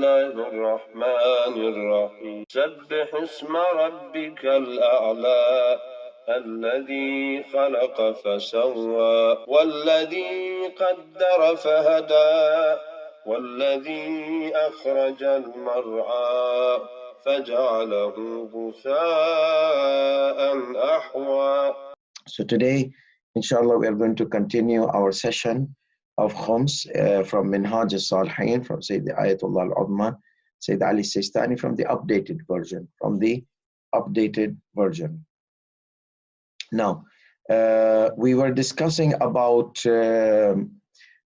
الله الرحمن الرحيم سبح اسم ربك الأعلى الذي خلق فسوى والذي قدر فهدى والذي أخرج المرعى فجعله غثاء أحوى. So today, inshallah, we are going to continue our session of Khums from Minhaj al-Salihin, from Sayyid Ayatollah al-Udma, Sayyid Ali Sistani, from the updated version. Now, we were discussing about the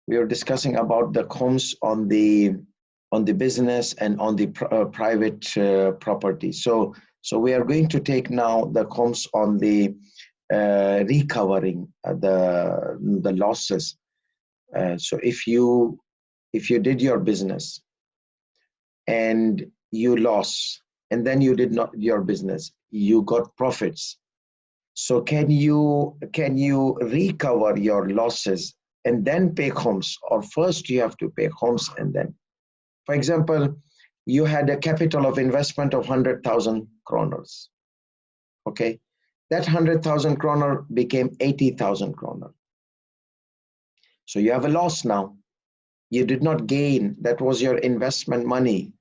Khums on the business and on the private property. So we are going to take now the Khums on the recovering the losses. So if you did your business and you lost, and then you did not your business, you got profits. So can you recover your losses and then pay khums, or first you have to pay khums and then? For example, you had a capital of investment of 100,000 kroners. Okay, that 100,000 kroner became 80,000 kroner. So you have a loss now. You did not gain. That was your investment money.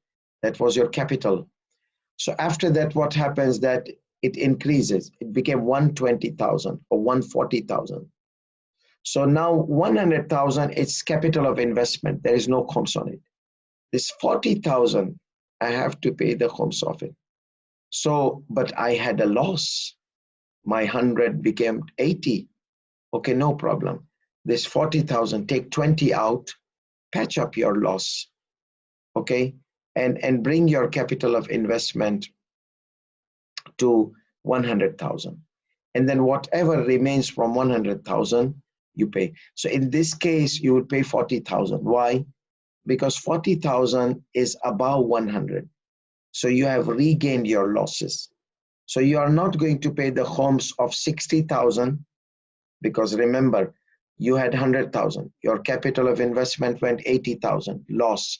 That was your capital. So after that, what happens that it increases. It became 120,000 or 140,000. So now 100,000, it's capital of investment. There is no khums on it. This 40,000, I have to pay the khums of it. So, but I had a loss. My 100 became 80. Okay, no problem. This 40,000, take 20 out, patch up your loss, okay? And bring your capital of investment to 100,000. And then whatever remains from 100,000, you pay. So in this case, you would pay 40,000. Why? Because 40,000 is above 100. So you have regained your losses. So you are not going to pay the khums of 60,000, because remember, you had 100,000. Your capital of investment went 80,000, loss.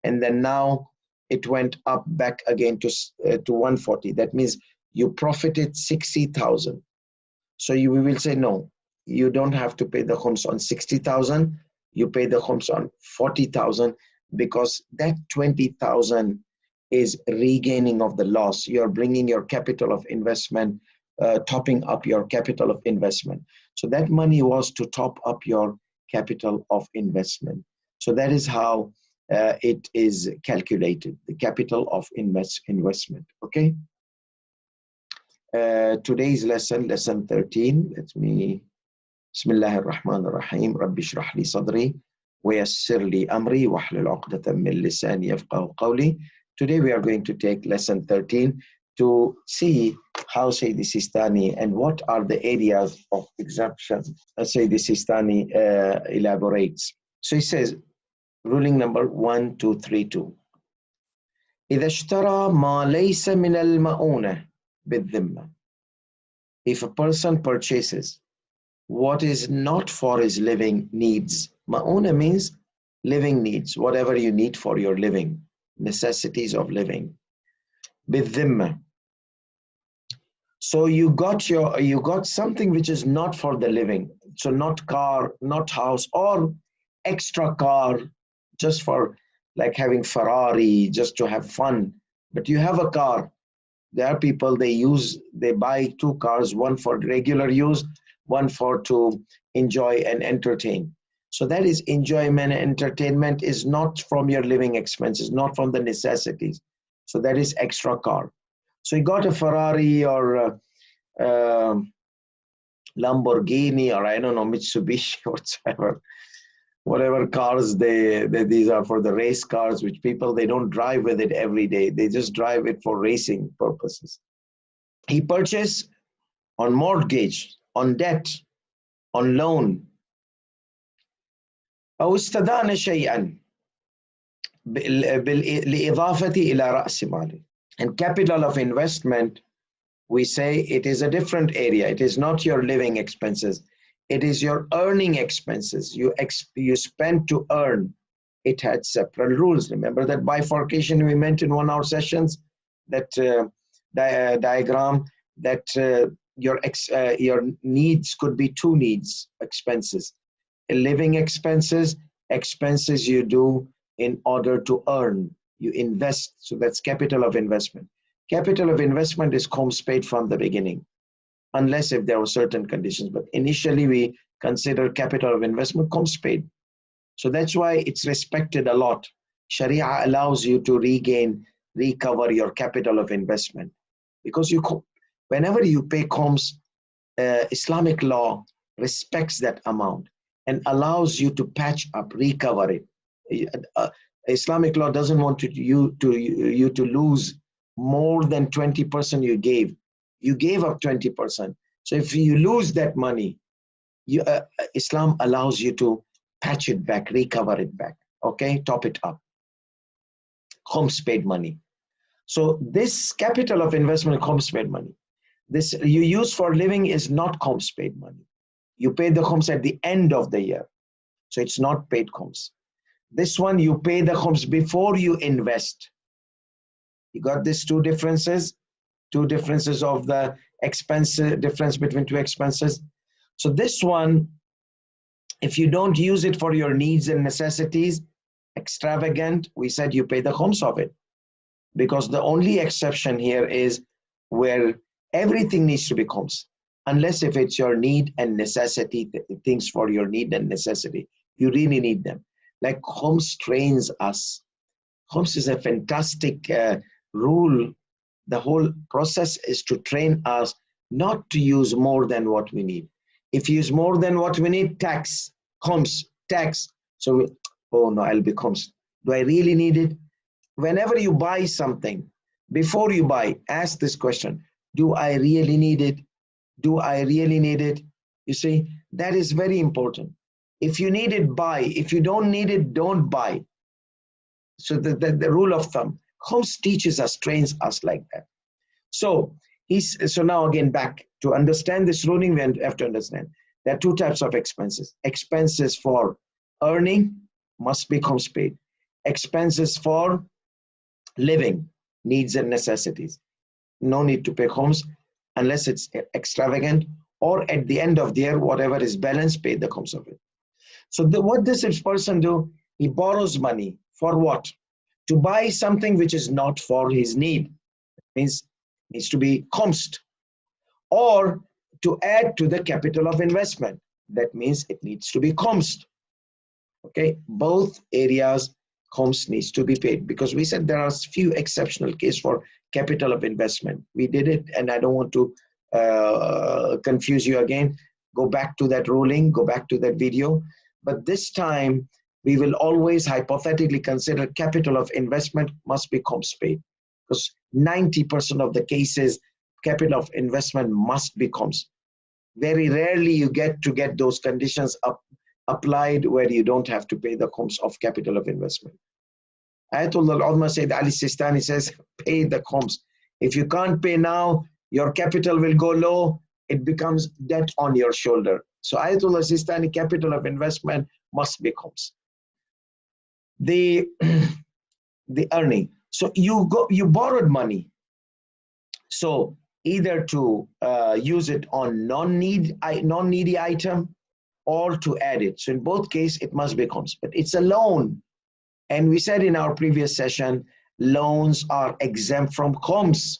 And then now it went up back again to 140. That means you profited 60,000. So we will say, no, you don't have to pay the khums on 60,000. You pay the khums on 40,000, because that 20,000 is regaining of the loss. You're bringing your capital of investment, topping up your capital of investment. So that money was to top up your capital of investment. So that is how it is calculated, the capital of investment, okay? Today's lesson, lesson 13, let me, Bismillah ar-Rahman ar-Rahim, Rabbi shrah li sadri, wa yassir li amri, wa hlul uqdatan min lisani yafqahu qawli. Today we are going to take lesson 13 to see how Sayyid Sistani and what are the areas of exemption Sayyid Sistani elaborates. So he says, ruling number 1232. إذا اشترى ما ليس من المؤونة بالذمة. If a person purchases what is not for his living needs, ma'una means living needs, whatever you need for your living, necessities of living. بالذمة. So you got something which is not for the living. So not car, not house, or extra car, just for like having Ferrari, just to have fun. But you have a car. There are people, they buy two cars, one for regular use, one for to enjoy and entertain. So that is enjoyment and entertainment is not from your living expenses, not from the necessities. So that is extra car. So you got a Ferrari or Lamborghini, or I don't know, Mitsubishi, whatever cars these are for the race cars, which people, they don't drive with it every day. They just drive it for racing purposes. He purchased on mortgage, on debt, on loan. أو استدان شيئا لإضافة إلى رأس ماله. And capital of investment, we say it is a different area. It is not your living expenses. It is your earning expenses. You spend to earn. it had separate rules. Remember that bifurcation we meant in 1 hour sessions, that diagram, that your needs could be two needs: expenses, living expenses, expenses you do in order to earn, you invest. So that's capital of investment. Capital of investment is Khums paid from the beginning, unless if there were certain conditions. But initially we consider capital of investment Khums paid. So that's why it's respected a lot. Sharia allows you to recover your capital of investment, because whenever you pay Khums, Islamic law respects that amount and allows you to patch up, recover it. Islamic law doesn't want you to lose more than 20% you gave. You gave up 20%. So if you lose that money, Islam allows you to patch it back, recover it back, okay, top it up. Khums paid money. So this capital of investment, Khums paid money. This you use for living is not Khums paid money. You pay the Khums at the end of the year. So it's not paid Khums. This one, you pay the Khums before you invest. You got these two differences of the expense, difference between two expenses. So this one, if you don't use it for your needs and necessities, extravagant, we said you pay the Khums of it. Because the only exception here is where everything needs to be Khums, unless if it's your need and necessity, things for your need and necessity. You really need them. Like Khums trains us. Khums is a fantastic rule. The whole process is to train us not to use more than what we need. If you use more than what we need, tax, Khums, tax. So, oh no, I'll be Khums. Do I really need it? Whenever you buy something, before you buy, ask this question: do I really need it? Do I really need it? You see, that is very important. If you need it, buy. If you don't need it, don't buy. So the rule of thumb. Khums teaches us, trains us like that. So now again, back to understand this ruling, we have to understand there are two types of expenses. Expenses for earning must be Khums paid. Expenses for living, needs and necessities, no need to pay Khums unless it's extravagant, or at the end of the year, whatever is balanced, pay the Khums of it. So what does this person do? He borrows money for what? To buy something which is not for his need. Means needs to be Khumsed, or to add to the capital of investment. That means it needs to be Khumsed. Okay, both areas Khums needs to be paid, because we said there are few exceptional cases for capital of investment. We did it, and I don't want to confuse you again. Go back to that ruling, go back to that video. But this time, we will always hypothetically consider capital of investment must be Khums paid, because 90% of the cases, capital of investment must be Khums. Very rarely you get those conditions applied where you don't have to pay the Khums of capital of investment. Ayatollah al-Uzma Sayyid Ali Sistani says, pay the Khums. If you can't pay now, your capital will go low, it becomes debt on your shoulder. So Ayatollah Sistani, capital of investment must be Khums. The earning. So you borrowed money. So either to use it on non-needy item, or to add it. So in both cases, it must be Khums. But it's a loan. And we said in our previous session, loans are exempt from Khums.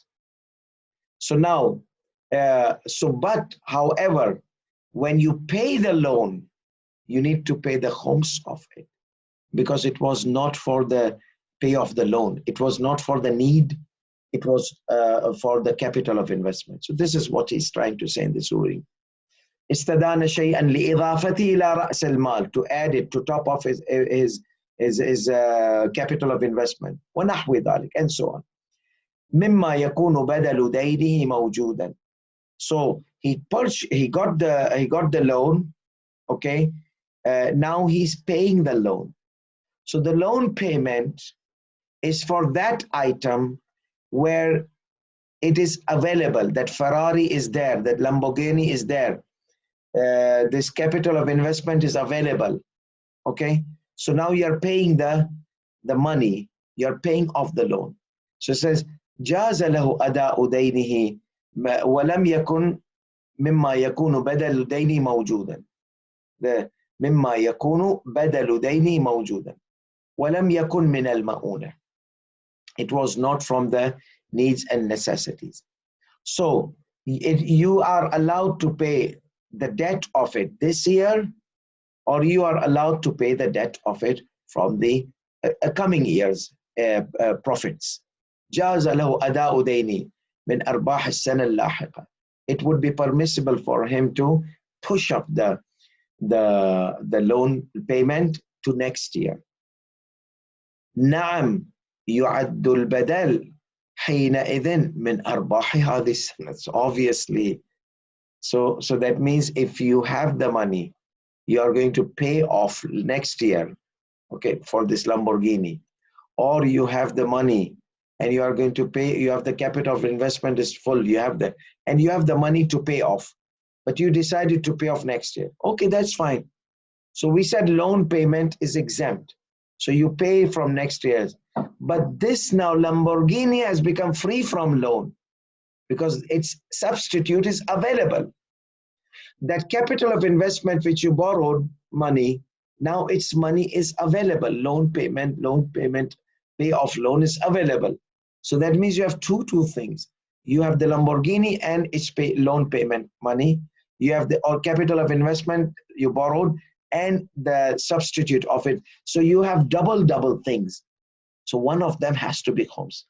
So now, but however, when you pay the loan, you need to pay the Khums of it, because it was not for the pay of the loan. It was not for the need. It was for the capital of investment. So this is what he's trying to say in this ruling. استدان شيئا لإضافته إلى رأس المال, to add it, to top off his capital of investment, ونحو ذلك, and so on. مما يكون بدل دينه موجودا. So he got the loan, okay. Now he's paying the loan. So the loan payment is for that item where it is available, that Ferrari is there, that Lamborghini is there. This capital of investment is available, okay? So now you're paying the money, you're paying off the loan. So it says, جاز له أداء دينه ولم يكن مما يكون بدل دينه موجودا. مما يكون بدل دينه موجودا ولم يكن من المؤونة. It was not from the needs and necessities. So you are allowed to pay the debt of it this year, or you are allowed to pay the debt of it from the coming years profits. جاز له أداء دينه من أرباح السنة اللاحقة. It would be permissible for him to push up the loan payment to next year. نعم يعد البدل حينئذ من أرباح هذه السنة. So obviously, so that means if you have the money, you are going to pay off next year, okay, for this Lamborghini, or you have the money and you are going to pay, you have the capital of investment is full, you have that, and you have the money to pay off, but you decided to pay off next year. Okay, that's fine. So we said loan payment is exempt. So you pay from next year's. But this now Lamborghini has become free from loan because its substitute is available. That capital of investment which you borrowed money, now its money is available. Loan payment, pay off loan is available. So that means you have two things. You have the Lamborghini and its loan payment money. You have the capital of investment you borrowed and the substitute of it. So you have double things. So one of them has to be Khums.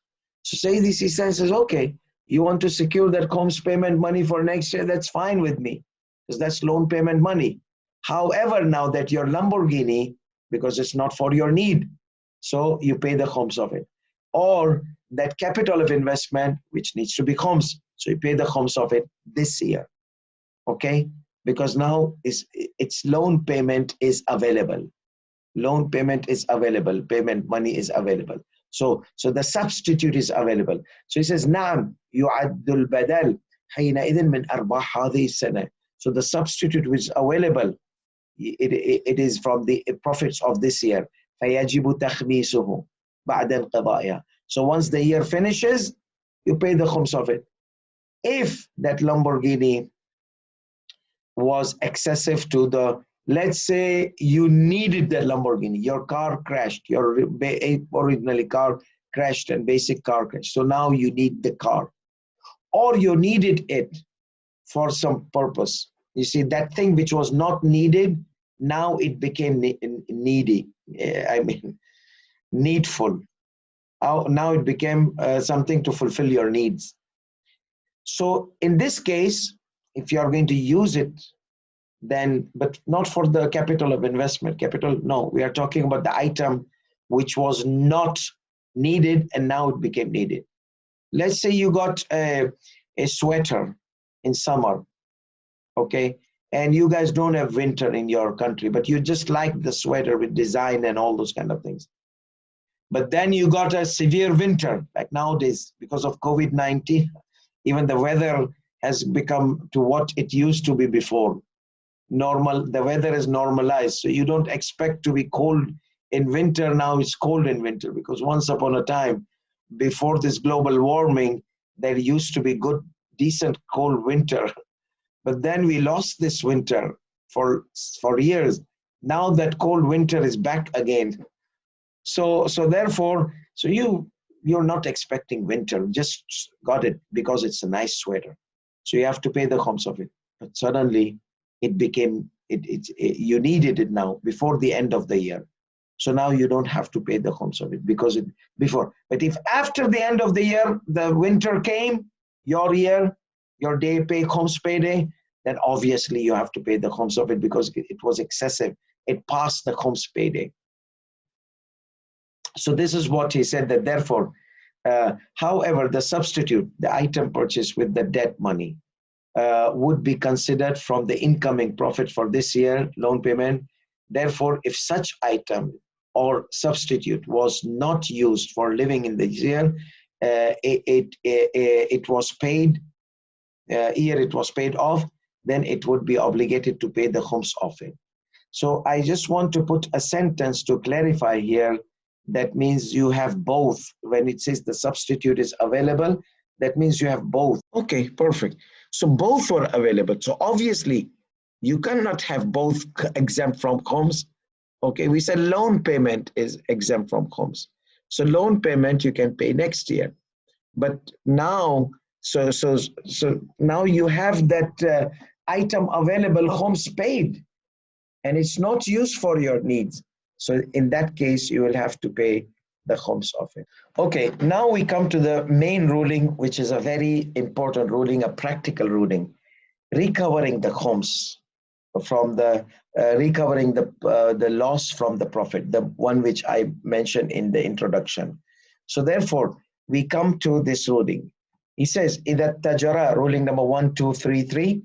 So say this, he says, okay, you want to secure that Khums payment money for next year, that's fine with me, because that's loan payment money. However, now that your Lamborghini, because it's not for your need, so you pay the Khums of it. Or that capital of investment, which needs to be Khums, so you pay the Khums of it this year, okay? Because now its loan payment is available. Loan payment is available, payment money is available. So the substitute is available. So he says, نعم يعد البدل حينئذ من أرباح هذه السنة. So the substitute which is available, it is from the profits of this year. فيجب تخميسه بعد انقضائها. So once the year finishes, you pay the Khums of it. If that Lamborghini was excessive to the, let's say you needed that Lamborghini, your car crashed, your originally car crashed and basic car crashed. So now you need the car, or you needed it for some purpose. You see, that thing which was not needed, now it became needy. Needful. Now it became something to fulfill your needs. So in this case, if you are going to use it, then, but not for the capital of investment. Capital, no, we are talking about the item which was not needed and now it became needed. Let's say you got a sweater in summer, okay, and you guys don't have winter in your country, but you just like the sweater with design and all those kind of things. But then you got a severe winter, like nowadays, because of COVID-19, even the weather has become to what it used to be before. Normal, the weather is normalized, so you don't expect to be cold in winter. Now it's cold in winter, because once upon a time, before this global warming, there used to be good, decent cold winter. But then we lost this winter for years. Now that cold winter is back again. So therefore, so you're not expecting winter, just got it because it's a nice sweater. So you have to pay the Khums of it. But suddenly it became, you needed it now before the end of the year. So now you don't have to pay the Khums of it because before. But if after the end of the year, the winter came, your year, your day pay, Khums payday, then obviously you have to pay the Khums of it because it was excessive. It passed the Khums payday. So this is what he said, that therefore, however, the substitute, the item purchased with the debt money, would be considered from the incoming profit for this year, loan payment. Therefore, if such item or substitute was not used for living in the year, it was paid, it was paid off, then it would be obligated to pay the Khums of it. So I just want to put a sentence to clarify here. That means you have both. When it says the substitute is available, that means you have both. Okay, perfect. So both are available. So obviously, you cannot have both exempt from Khums. Okay, we said loan payment is exempt from Khums. So loan payment you can pay next year. But now, so now you have that item available, Khums paid, and it's not used for your needs. So in that case, you will have to pay the Khums of it. Okay, now we come to the main ruling, which is a very important ruling, a practical ruling, recovering the Khums from the recovering the loss from the profit, the one which I mentioned in the introduction. So therefore, we come to this ruling. He says, إذا التجر, ruling number 1233,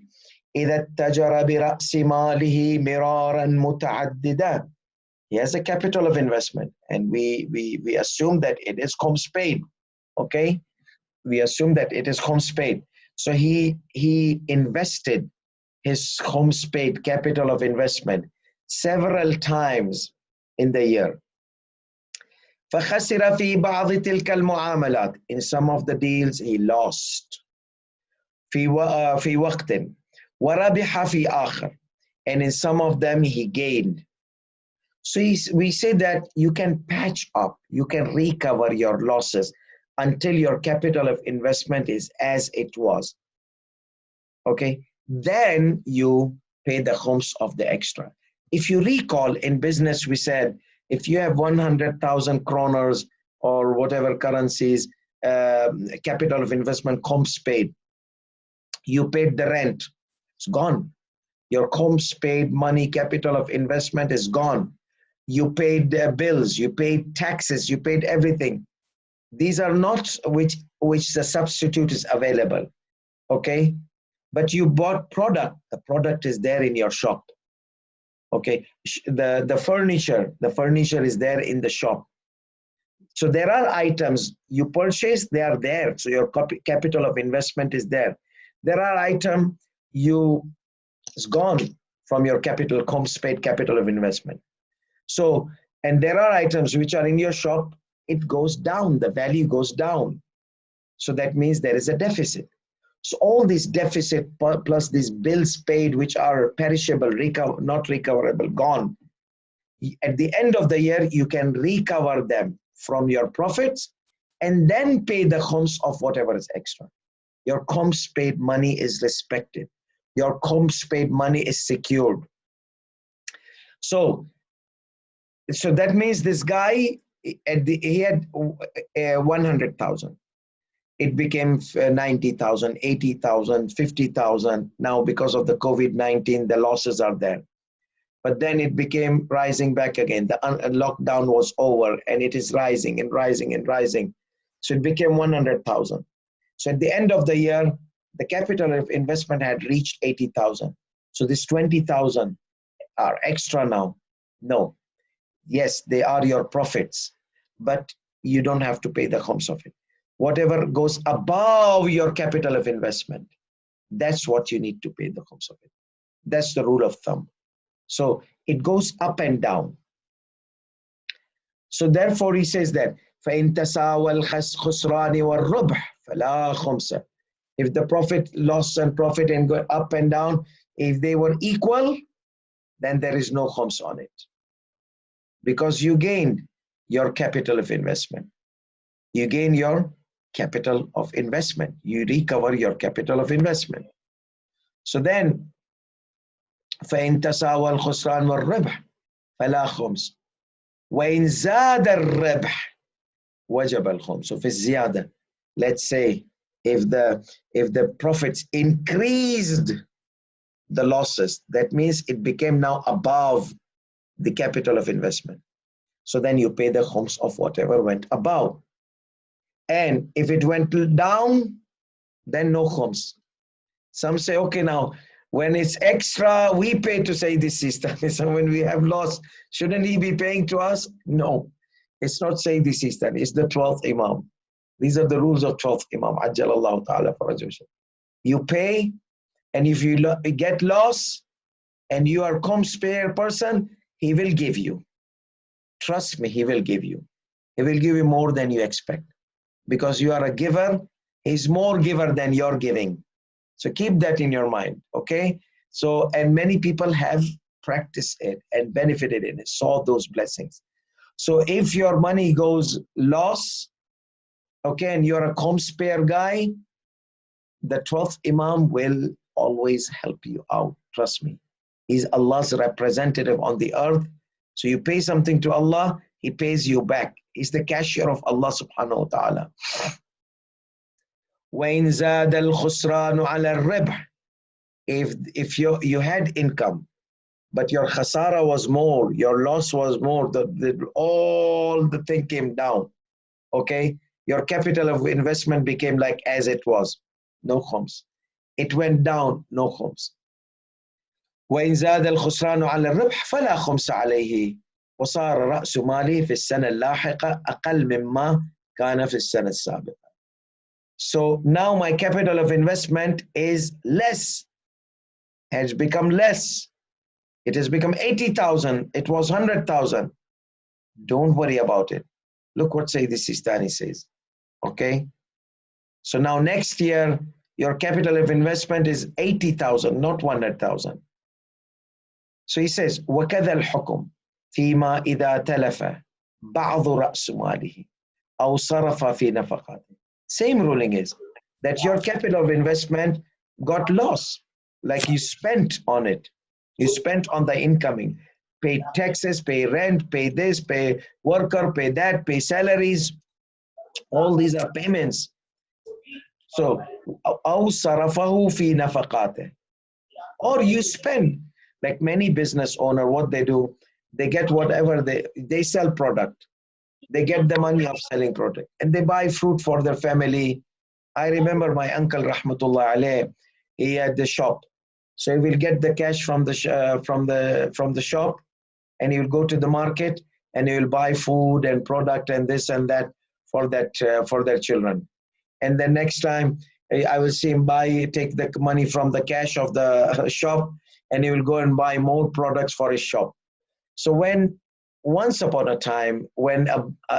إذا التجر برأس ماله مرارا متعددا. He has a capital of investment, and we assume that it is Khums paid. Okay, we assume that it is Khums paid. So he invested his Khums paid capital of investment several times in the year. فخسر في بعض تلك المعاملات. In some of the deals he lost. في وقت وربح في آخر. And in some of them he gained. So we say that you can patch up, you can recover your losses until your capital of investment is as it was. Okay, then you pay the Khums of the extra. If you recall, in business we said, if you have 100,000 kroners or whatever currencies, capital of investment, Khums paid, you paid the rent, it's gone. Your Khums paid money, capital of investment is gone. You paid bills, you paid taxes, you paid everything. These are not which the substitute is available, okay? But you bought product, the product is there in your shop, okay? The furniture is there in the shop. So there are items you purchase, they are there. So your capital of investment is there. There are items it's gone from your capital, Khums paid capital of investment. So, and there are items which are in your shop, it goes down, the value goes down. So that means there is a deficit. So all this deficit plus these bills paid, which are perishable, not recoverable, gone. At the end of the year, you can recover them from your profits and then pay the Khums of whatever is extra. Your Khums paid money is respected. Your Khums paid money is secured. So that means this guy, he had 100,000. It became 90,000, 80,000, 50,000. Now, because of the COVID-19, the losses are there. But then it became rising back again. The lockdown was over and it is rising and rising and rising. So it became 100,000. So at the end of the year, the capital of investment had reached 80,000. So this 20,000 are extra now. No. Yes, they are your profits, but you don't have to pay the Khums of it. Whatever goes above your capital of investment, that's what you need to pay the Khums of it. That's the rule of thumb. So it goes up and down. So therefore he says that فَإِن تَسَاوَى الْخُسْرَانِ وَالرُّبْحِ فَلَا خُمْسَ. If the profit, loss and profit and go up and down, if they were equal, then there is no Khums on it. Because you gained your capital of investment. You gain your capital of investment. You recover your capital of investment. So then, فَإِن تَسَاوَى الْخُسْرَانِ وَالرِّبْحِ فَلَا خُمْسَ وَإِن زَادَ الرِّبْحِ وَجَبَ الْخُمْسُ. So في الزيادة, let's say if the profits increased the losses, that means it became now above the capital of investment. So then you pay the Khums of whatever went above. And if it went down, then no Khums. Some say, okay, now when it's extra, we pay to Sayyidi Sistani. So when we have loss, shouldn't he be paying to us? No, it's not Sayyidi Sistani, it's the 12th Imam. These are the rules of 12th Imam. Ajjalallahu ta'ala farajah. You pay, and if you get loss, and you are Khums payer person, he will give you. Trust me, he will give you. He will give you more than you expect. Because you are a giver, he's more giver than you're giving. So keep that in your mind, okay? So, and many people have practiced it and benefited in it, saw those blessings. So if your money goes loss, okay, and you're a Khums payer guy, the 12th Imam will always help you out. Trust me. He's Allah's representative on the earth. So you pay something to Allah, He pays you back. He's the cashier of Allah subhanahu wa ta'ala. وَإِنْ زَادَ الْخُسْرَانُ عَلَى الرِّبْحِ. If you had income, but your khasara was more, your loss was more, all the thing came down, okay? Your capital of investment became like as it was, no khums. It went down, no khums. وإن زاد الخسران على الربح فلا خمس عليه وصار رأس مالي في السنة اللاحقة أقل مما كان في السنة السابقة. So now my capital of investment is less, has become less. It has become 80,000. It was 100,000. Don't worry about it. Look what Sayyid Sistani says. Okay? So now next year, your capital of investment is 80,000, not 100,000. So he says, وَكَذَا الْحُكُمْ فِيمَا إِذَا تَلَفَ بَعْضُ رَأْسُ مَالِهِ أَوْ صَرَفَ فِي نَفَقَاتِهِ. Same ruling is that your capital of investment got lost, like you spent on it. You spent on the incoming. Pay taxes, pay rent, pay this, pay worker, pay that, pay salaries. All these are payments. So, أَوْ صَرَفَهُ فِي نَفَقَاتِهِ. Or you spend. Like many business owner, what they do, they get whatever they sell product. They get the money of selling product and they buy fruit for their family. I remember my uncle Rahmatullah Alayh, he had the shop. So he will get the cash from the shop and he will go to the market and he will buy food and product and this and that for their children. And then next time I will see him take the money from the cash of the shop and he will go and buy more products for his shop. So once upon a time, when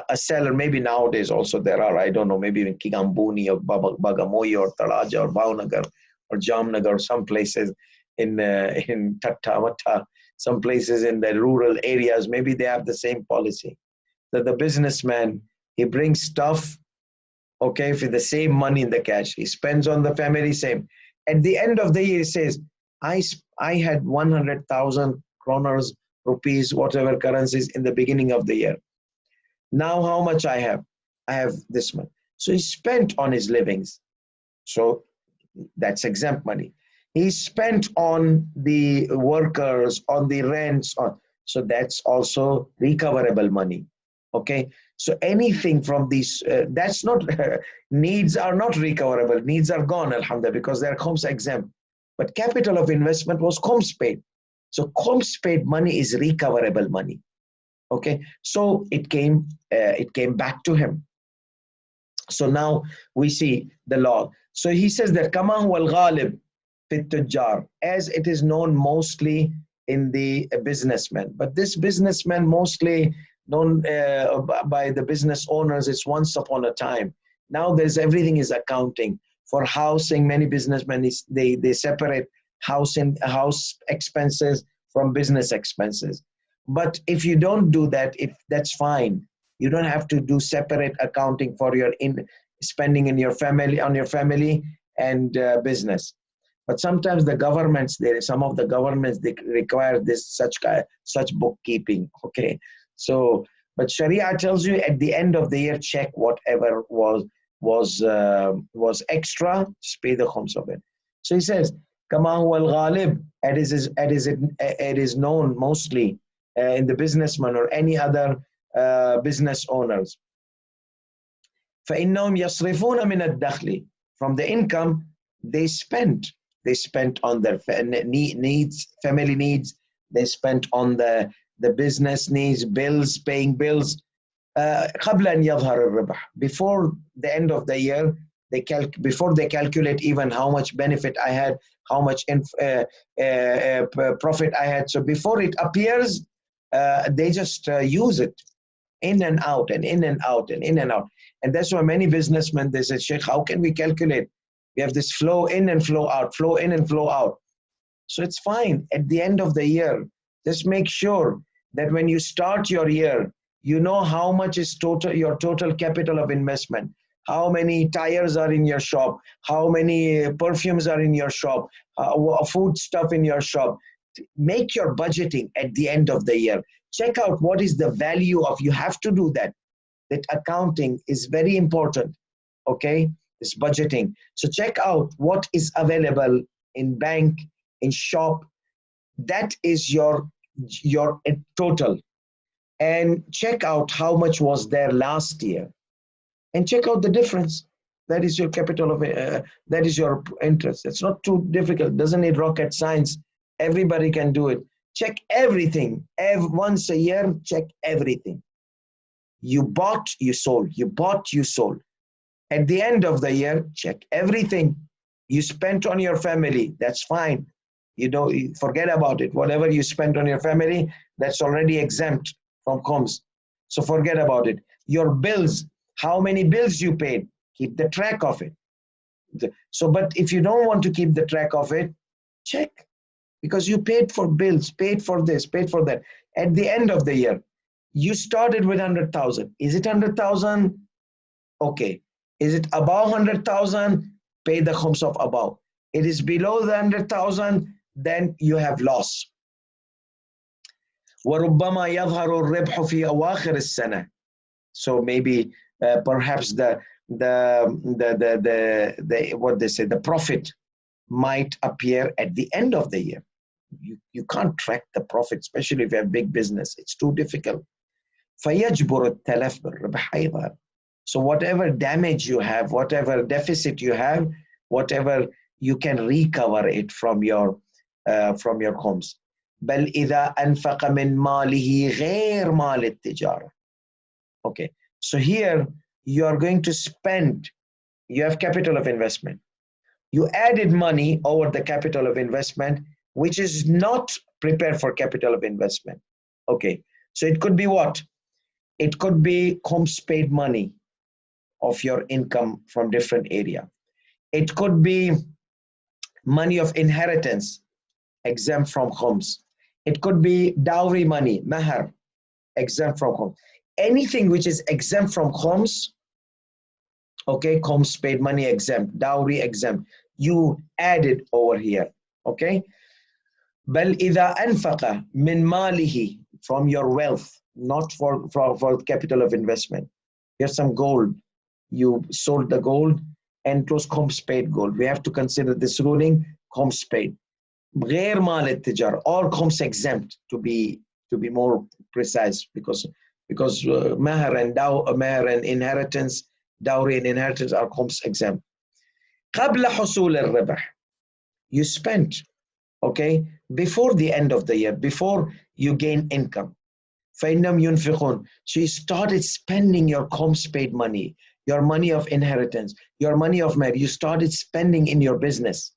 a seller, maybe nowadays also there are, I don't know, maybe in Kigamboni or Bagamoyo or Talaja or Bhavnagar or Jamnagar, some places in Tattamata, some places in the rural areas, maybe they have the same policy. That the businessman, he brings stuff, okay, for the same money in the cash. He spends on the family, same. At the end of the year, he says, I had 100,000 kroners, rupees, whatever currencies in the beginning of the year. Now how much I have? I have this much. So he spent on his livings. So that's exempt money. He spent on the workers, on the rents, so that's also recoverable money. Okay, so anything from these, that's not, needs are not recoverable. Needs are gone, alhamdulillah, because they're Khums exempt. But capital of investment was Khums paid. So Khums paid money is recoverable money. Okay, so it came back to him. So now we see the law. So he says that Kama huwa al-ghalib fit tujjar, as it is known mostly in the businessmen. But this businessman mostly known by the business owners is once upon a time. Now everything is accounting. For housing, many businessmen they separate house expenses from business expenses. But if you don't do that, that's fine. You don't have to do separate accounting for your spending in your family, on your family and business. But sometimes the governments, some of the governments, they require such bookkeeping. Okay, so but Sharia tells you at the end of the year, check whatever was extra, just pay the khums of it. So he says, Kama huwa al-ghalib, it is known mostly in the businessman or any other business owners. فَإِنَّهُمْ يَصْرِفُونَ مِنَ الدَّخْلِ. From the income, they spent on their needs, family needs. They spent on the business needs, bills, paying bills. قبل أن يظهر الربح. Before the end of the year, before they calculate even how much benefit I had, how much profit I had. So before it appears, they just use it in and out and in and out and in and out. And that's why many businessmen, they say, Sheikh, how can we calculate? We have this flow in and flow out, flow in and flow out. So it's fine. At the end of the year, just make sure that when you start your year, you know how much is your total capital of investment, how many tires are in your shop, how many perfumes are in your shop, food stuff in your shop. Make your budgeting at the end of the year. Check out what is the value of, you have to do that. That accounting is very important, okay? It's budgeting. So check out what is available in bank, in shop. That is your total. And check out how much was there last year. And check out the difference. That is your capital of, that is your interest. It's not too difficult. Doesn't need rocket science. Everybody can do it. Check everything. Once a year, check everything. You bought, you sold. You bought, you sold. At the end of the year, check everything. You spent on your family. That's fine. You don't forget about it. Whatever you spent on your family, that's already exempt from Khums. So forget about it. Your bills, how many bills you paid, keep the track of it. So, but if you don't want to keep the track of it, check. Because you paid for bills, paid for this, paid for that. At the end of the year, you started with 100,000. Is it 100,000? Okay. Is it above 100,000? Pay the khums of above. It is below the 100,000, then you have loss. وَرُبَّمَا يَظْهَرُ الرِّبْحُ فِي أَوَاخِرِ السَّنَةِ. So maybe perhaps what they say, the profit might appear at the end of the year. You can't track the profit, especially if you have big business. It's too difficult. فَيَجْبُرُ التَّلَفْ بِالرِّبْحِ أَيْضًا. So whatever damage you have, whatever deficit you have, whatever, you can recover it from your khums. بل إذا أنفق من ماله غير مال التجارة. Okay, so here you are going to spend, you have capital of investment. You added money over the capital of investment, which is not prepared for capital of investment. Okay, so it could be what? It could be khums paid money of your income from different area. It could be money of inheritance, exempt from khums. It could be dowry money, mahar, exempt from khums. Anything which is exempt from khums, okay, khums paid money exempt, dowry exempt, you add it over here, okay? بل إذا أنفق من ماله, from your wealth, not for capital of investment. Here's some gold. You sold the gold and it was khums paid gold. We have to consider this ruling khums paid. غير مال التجارة, or khums exempt, to be more precise, because mahar and inheritance, dowry and inheritance are khums exempt. قبل حصول الربح, you spent, okay, before the end of the year, before you gain income. فإنهم ينفقون, so you started spending your khums paid money, your money of inheritance, your money of marriage. You started spending in your business.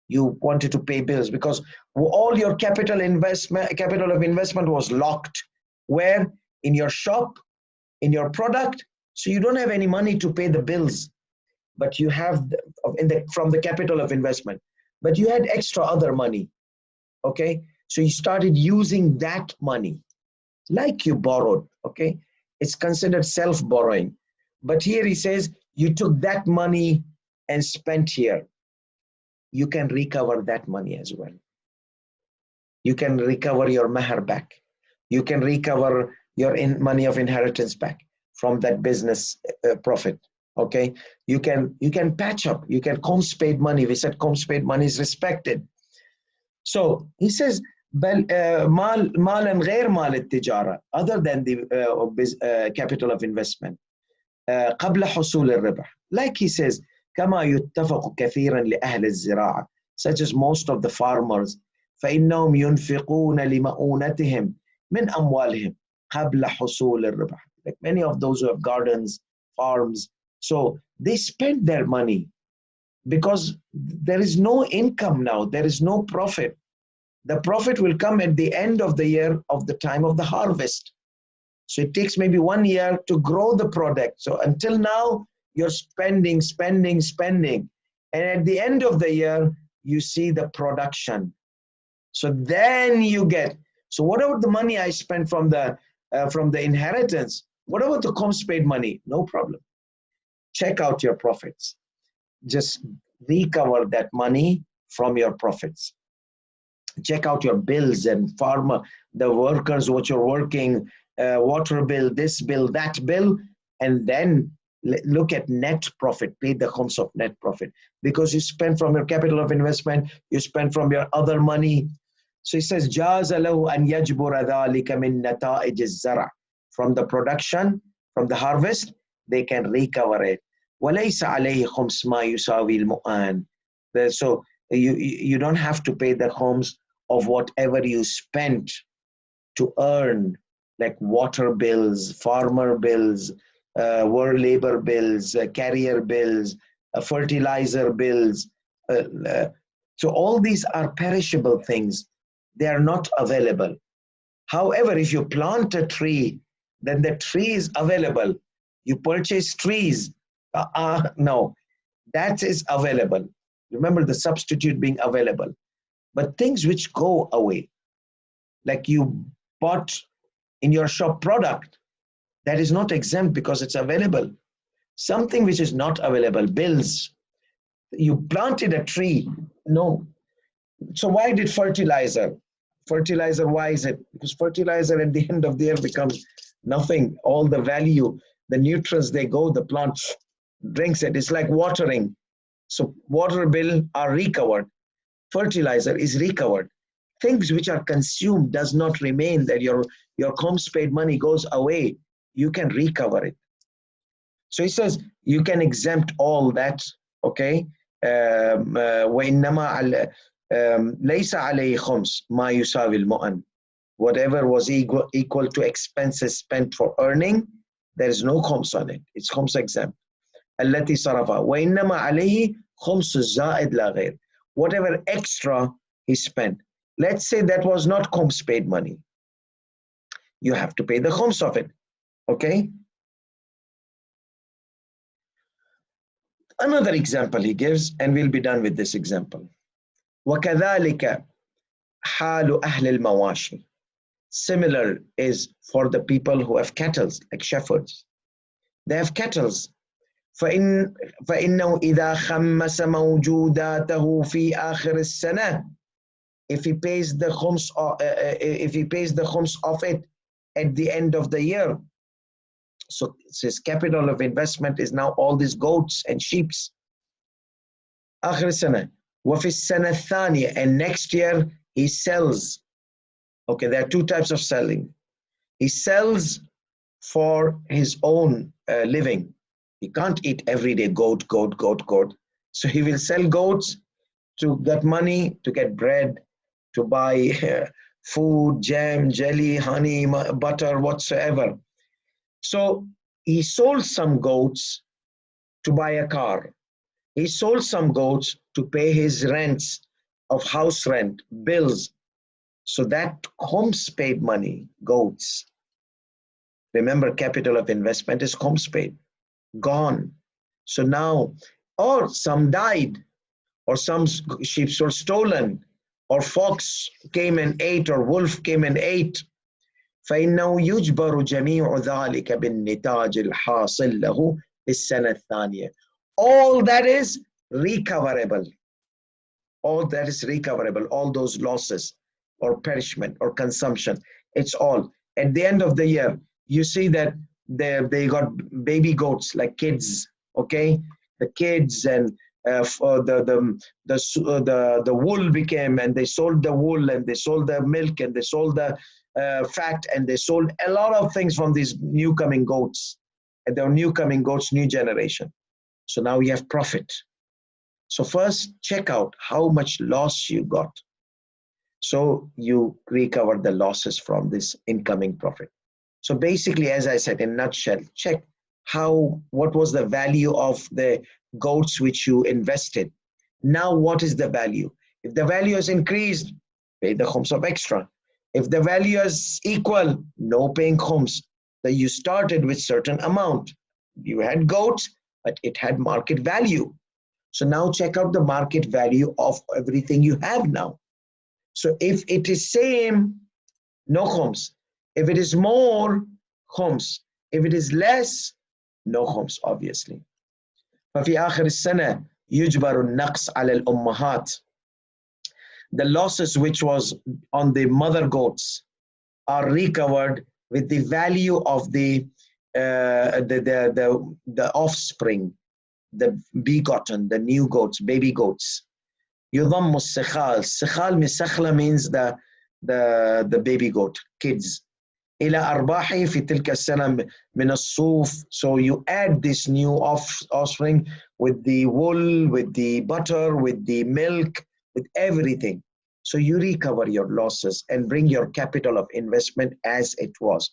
You wanted to pay bills because all your capital of investment was locked. Where? In your shop, in your product. So you don't have any money to pay the bills, but you have from the capital of investment. But you had extra other money. Okay, so you started using that money, like you borrowed. Okay, it's considered self-borrowing. But here he says you took that money and spent here. You can recover that money as well. You can recover your mahar back. You can recover your money of inheritance back from that business profit. Okay, you can patch up. You can khums paid money. We said khums paid money is respected. So he says, مالا غير مال التجارة, other than the capital of investment. قبل حصول الربح. Like he says, كما يتفق كثيرا لأهل الزراعة, such as most of the farmers, فإنهم ينفقون لمؤونتهم من أموالهم قبل حصول الربح. Like many of those who have gardens, farms, So they spent their money because there is no income now, there is no profit. The profit will come at the end of the year of the time of the harvest. So it takes maybe 1 year to grow the product. So until now, you're spending, spending, spending. And at the end of the year, you see the production. So then you get, so what about the money I spent from the inheritance? What about the Khums paid money? No problem. Check out your profits. Just recover that money from your profits. Check out your bills and farmer, the workers, what you're working, water bill, this bill, that bill, and then look at net profit, pay the Khums of net profit, because you spend from your capital of investment, you spend from your other money. So he says, جاز له أن يجبر ذلك من نتائج الزرع. From the production, from the harvest, they can recover it. وليس عليه خمس ما يساوي المؤان. So you don't have to pay the Khums of whatever you spent to earn, like water bills, farmer bills, world labor bills, carrier bills, fertilizer bills. So all these are perishable things. They are not available. However, if you plant a tree, then the tree is available. You purchase trees. No, that is available. Remember the substitute being available. But things which go away, like you bought in your shop product, that is not exempt because it's available. Something which is not available, bills. You planted a tree. No. So why did fertilizer? Fertilizer, why is it? Because fertilizer at the end of the year becomes nothing. All the value, the nutrients, they go, the plant drinks it. It's like watering. So water bill are recovered. Fertilizer is recovered. Things which are consumed does not remain, that your Khums paid money goes away. You can recover it. So he says you can exempt all that, okay? وإنما ليس عليه خمس ما يساوي المؤن. Whatever was equal to expenses spent for earning, there is no Khums on it. It's Khums exempt. التي صرفها وإنما عليه خمس الزائد لا غير. Whatever extra he spent. Let's say that was not Khums paid money. You have to pay the Khums of it. Okay? Another example he gives, and we'll be done with this example. وكذلك حال أهل المواشي. Similar is for the people who have cattle, like shepherds. They have cattle. فإنه إذا خمس موجوداته في آخر السنة, if he pays the Khums, of it at the end of the year. So his capital of investment is now all these goats and sheep. آخر السنة وفي السنة الثانية, and next year he sells. Okay, there are two types of selling. He sells for his own living. He can't eat every day goat. So he will sell goats to get money, to get bread, to buy food, jam, jelly, honey, butter, whatsoever. So he sold some goats to buy a car. He sold some goats to pay his rents of house rent, bills. So that Khums paid money, goats. Remember, capital of investment is Khums paid, gone. So now, or some died, or some sheep were stolen, or fox came and ate, or wolf came and ate. فإنه يجبر جميع ذلك بالنتاج الحاصل له السنة الثانية. All that is recoverable. All that is recoverable, all those losses or perishment or consumption, it's all. At the end of the year, you see that they got baby goats, like kids, okay? The kids, and the wool became, and they sold the wool, and they sold the milk, and they sold the fat, and they sold a lot of things from these new coming goats. And there are new coming goats, new generation. So now you have profit. So first check out how much loss you got. So you recover the losses from this incoming profit. So basically, as I said, in a nutshell, check what was the value of the goats which you invested. Now what is the value? If the value has increased, pay the khums of extra. If the value is equal, no paying khums. That you started with certain amount. You had goats, but it had market value. So now check out the market value of everything you have now. So if it is same, no khums. If it is more, khums. If it is less, no khums, obviously. ففي آخر السنة يجبر النقص على الأمهات. The losses which was on the mother goats are recovered with the value of the offspring, the begotten, the new goats, baby goats. يضم السخال. سخال مسخلة means the baby goat, kids. إلى أرباحه في تلك السنة من الصوف. So you add this new offspring with the wool, with the butter, with the milk, with everything. So you recover your losses and bring your capital of investment as it was.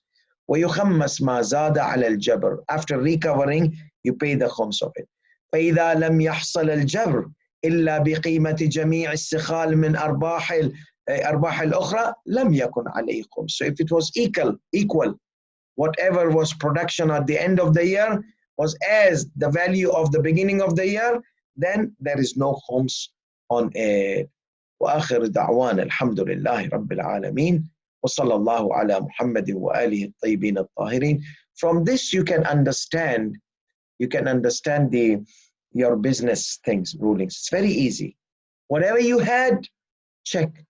ويخمس ما زاد على الجبر. After recovering, you pay the khums of it. فإذا لم يحصل الجبر إلا بقيمة جميع السخال من أرباح الأخرى لم يكن عليه خمس. So if it was equal, whatever was production at the end of the year was as the value of the beginning of the year, then there is no khums on it. وآخر دعوانا الحمد لله رب العالمين وصلى الله على محمد وآله الطيبين الطاهرين. From this you can understand your business things, rulings. It's very easy. Whatever you had, check.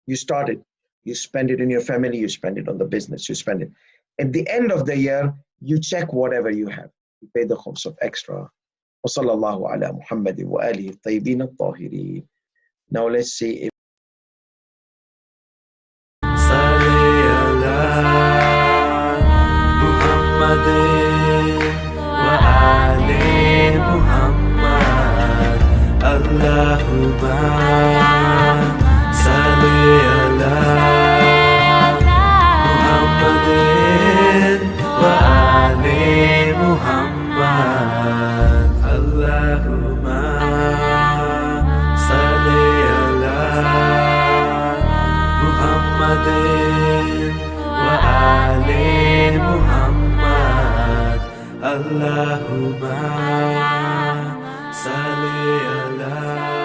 You started, you spend it in your family, you spend it on the business, you spend it. At the end of the year, you check whatever you have. You pay the khums of extra. وصلى الله على محمد وآله الطيبين الطاهرين. Now let's see if اللهم صل على